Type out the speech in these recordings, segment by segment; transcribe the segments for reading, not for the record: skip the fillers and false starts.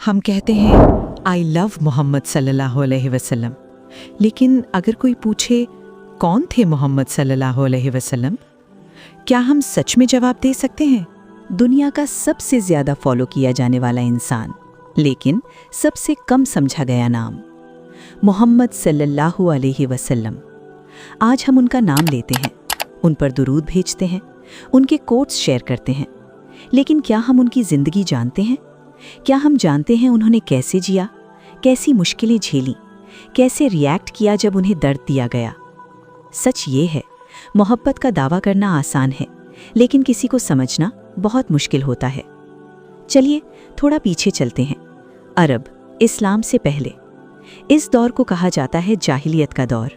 ہم کہتے ہیں آئی لو محمد صلی اللہ علیہ وسلم، لیکن اگر کوئی پوچھے کون تھے محمد صلی اللہ علیہ وسلم، کیا ہم سچ میں جواب دے سکتے ہیں؟ دنیا کا سب سے زیادہ فالو کیا جانے والا انسان، لیکن سب سے کم سمجھا گیا نام، محمد صلی اللہ علیہ وسلم۔ آج ہم ان کا نام لیتے ہیں، ان پر درود بھیجتے ہیں، ان کے کوٹس شیئر کرتے ہیں، لیکن کیا ہم ان کی زندگی جانتے ہیں؟ کیا ہم جانتے ہیں انہوں نے کیسے جیا، کیسی مشکلیں جھیلیں، کیسے ریئیکٹ کیا جب انہیں درد دیا گیا؟ سچ یہ ہے، محبت کا دعویٰ کرنا آسان ہے، لیکن کسی کو سمجھنا بہت مشکل ہوتا ہے۔ چلیے تھوڑا پیچھے چلتے ہیں، عرب، اسلام سے پہلے۔ اس دور کو کہا جاتا ہے جاہلیت کا دور۔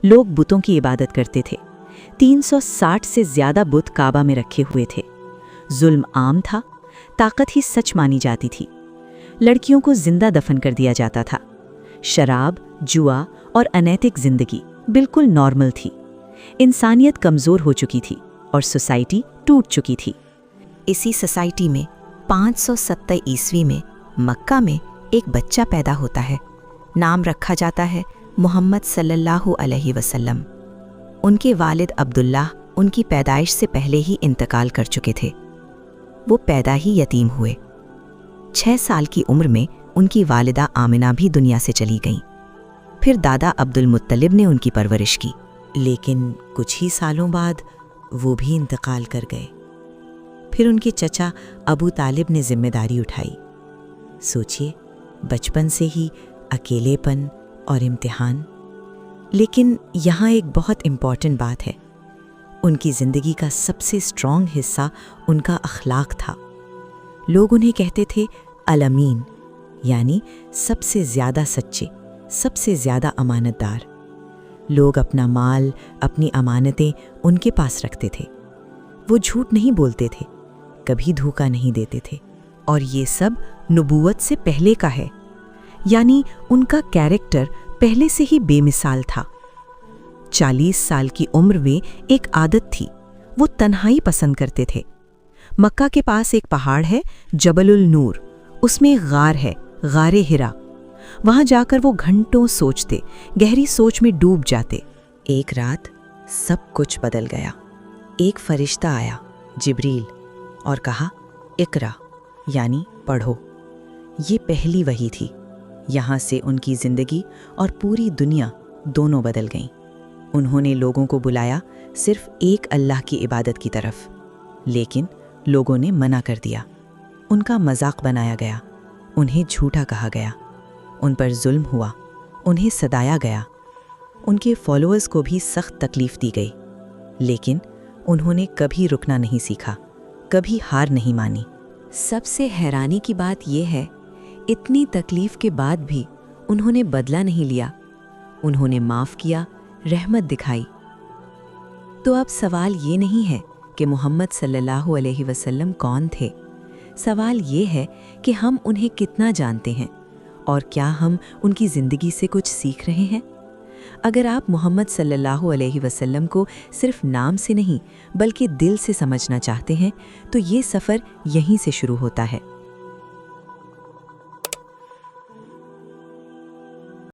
لوگ بتوں کی عبادت کرتے تھے، 360 سے زیادہ بت کعبہ میں رکھے ہوئے تھے۔ ظلم عام تھا، طاقت ہی سچ مانی جاتی تھی۔ لڑکیوں کو زندہ دفن کر دیا جاتا تھا۔ شراب، جوا اور انیتک زندگی بالکل نارمل تھی۔ انسانیت کمزور ہو چکی تھی اور سوسائٹی ٹوٹ چکی تھی۔ اسی سوسائٹی میں 570 عیسوی میں مکہ میں ایک بچہ پیدا ہوتا ہے۔ نام رکھا جاتا ہے محمد صلی اللہ علیہ وسلم۔ ان کے والد عبداللہ ان کی پیدائش سے پہلے ہی انتقال کر چکے تھے۔ وہ پیدا ہی یتیم ہوئے۔ 6 سال کی عمر میں ان کی والدہ آمنہ بھی دنیا سے چلی گئیں۔ پھر دادا عبد المطلب نے ان کی پرورش کی، لیکن کچھ ہی سالوں بعد وہ بھی انتقال کر گئے۔ پھر ان کے چچا ابو طالب نے ذمہ داری اٹھائی۔ سوچئے، بچپن سے ہی اکیلے پن اور امتحان۔ لیکن یہاں ایک بہت امپورٹنٹ بات ہے، ان کی زندگی کا سب سے اسٹرانگ حصہ ان کا اخلاق تھا۔ لوگ انہیں کہتے تھے الامین، یعنی سب سے زیادہ سچے، سب سے زیادہ امانت دار۔ لوگ اپنا مال، اپنی امانتیں ان کے پاس رکھتے تھے۔ وہ جھوٹ نہیں بولتے تھے، کبھی دھوکہ نہیں دیتے تھے، اور یہ سب نبوت سے پہلے کا ہے، یعنی ان کا کیریکٹر پہلے سے ہی بے مثال تھا۔ 40 سال کی عمر میں ایک عادت تھی، وہ تنہائی پسند کرتے تھے۔ مکہ کے پاس ایک پہاڑ ہے جبل النور، اس میں ایک غار ہے، غار ہرا۔ وہاں جا کر وہ گھنٹوں سوچتے، گہری سوچ میں ڈوب جاتے۔ ایک رات سب کچھ بدل گیا۔ ایک فرشتہ آیا، جبریل، اور کہا اقرا، یعنی پڑھو۔ یہ پہلی وحی تھی۔ یہاں سے ان کی زندگی اور پوری دنیا دونوں بدل گئیں۔ انہوں نے لوگوں کو بلایا صرف ایک اللہ کی عبادت کی طرف، لیکن لوگوں نے منع کر دیا۔ ان کا مذاق بنایا گیا، انہیں جھوٹا کہا گیا، ان پر ظلم ہوا، انہیں سدایا گیا۔ ان کے فالوورز کو بھی سخت تکلیف دی گئی، لیکن انہوں نے کبھی رکنا نہیں سیکھا، کبھی ہار نہیں مانی۔ سب سے حیرانی کی بات یہ ہے، اتنی تکلیف کے بعد بھی انہوں نے بدلہ نہیں لیا۔ انہوں نے معاف کیا، رحمت دکھائی۔ تو اب سوال یہ نہیں ہے کہ محمد صلی اللہ علیہ وسلم کون تھے، سوال یہ ہے کہ ہم انہیں کتنا جانتے ہیں، اور کیا ہم ان کی زندگی سے کچھ سیکھ رہے ہیں؟ اگر آپ محمد صلی اللہ علیہ وسلم کو صرف نام سے نہیں بلکہ دل سے سمجھنا چاہتے ہیں، تو یہ سفر یہیں سے شروع ہوتا ہے۔